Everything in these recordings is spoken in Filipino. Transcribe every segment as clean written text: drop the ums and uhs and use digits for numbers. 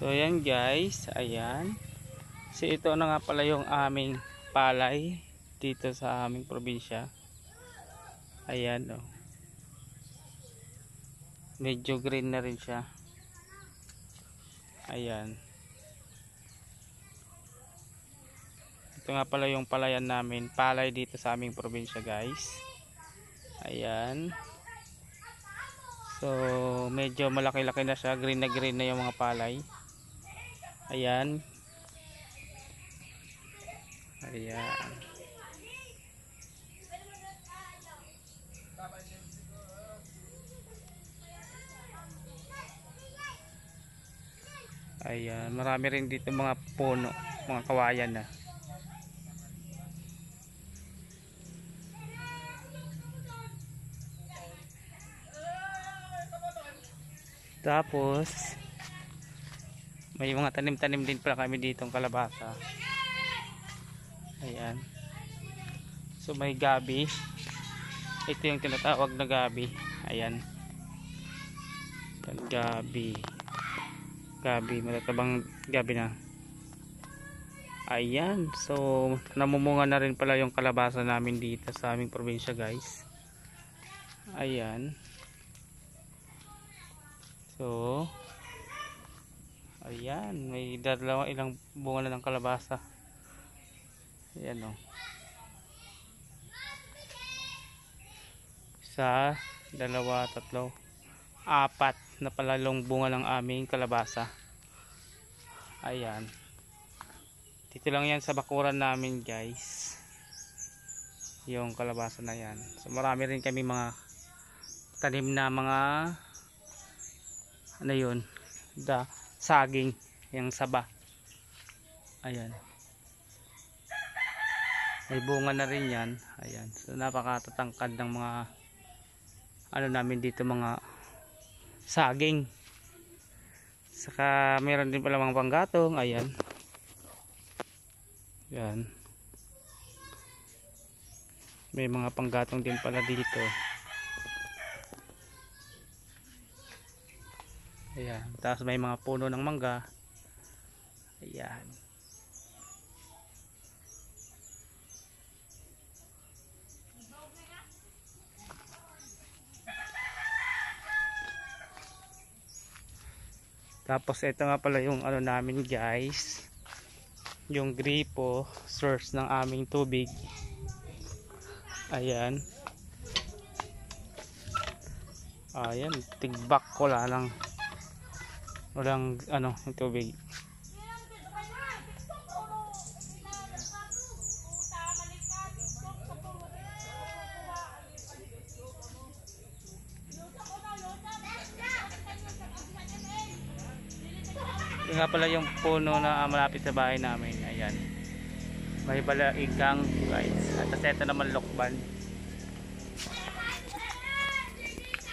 So ayan guys, ayan. So ito na nga pala yung aming palay dito sa aming probinsya. Ayan oh. Medyo green na rin siya. Ayan. Ito nga pala yung palayan namin, palay dito sa aming probinsya guys. Ayan. So medyo malaki-laki na siya, green na yung mga palay. Ayan. Ayan. Ayan, marami rin dito mga puno, mga kawayan na. Tapos may mga tanim-tanim din pala kami ditong kalabasa. Ayan. So may gabi. Ito yung tinatawag na gabi. Ayan. Gabi. Gabi, matatabang gabi na. Ayan. So namumunga na rin pala yung kalabasa namin dito sa aming probinsya guys. Ayan. So ayan, may ilang bunga na ng kalabasa. Ayan o. Isa, dalawa, tatlo, apat na palalong bunga ng aming kalabasa. Ayan. Dito lang yan sa bakuran namin guys, yung kalabasa na yan. So marami rin kami mga tanim na mga ano yun, saging, yung saba. Ayan, may bunga na rin yan. Ayan. So napakatatangkad ng mga ano namin dito, mga saging. Saka meron din pala mga panggatong. Ayan. Ayan. May mga panggatong din pala dito. Ayan. Tapos may mga puno ng mangga. Ayan. Tapos ito nga pala yung ano namin guys, yung gripo, source ng aming tubig. Ayan. Ayan, tigbak ko lang. Walang ano yung tubig. Ito nga pala yung puno na malapit sa bahay namin. Ayan. May balaigang guys. At ito naman lokban.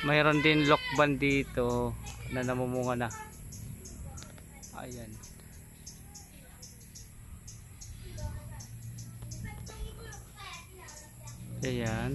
Mayroon din lokban dito na namumunga na. Ayan. Ayan.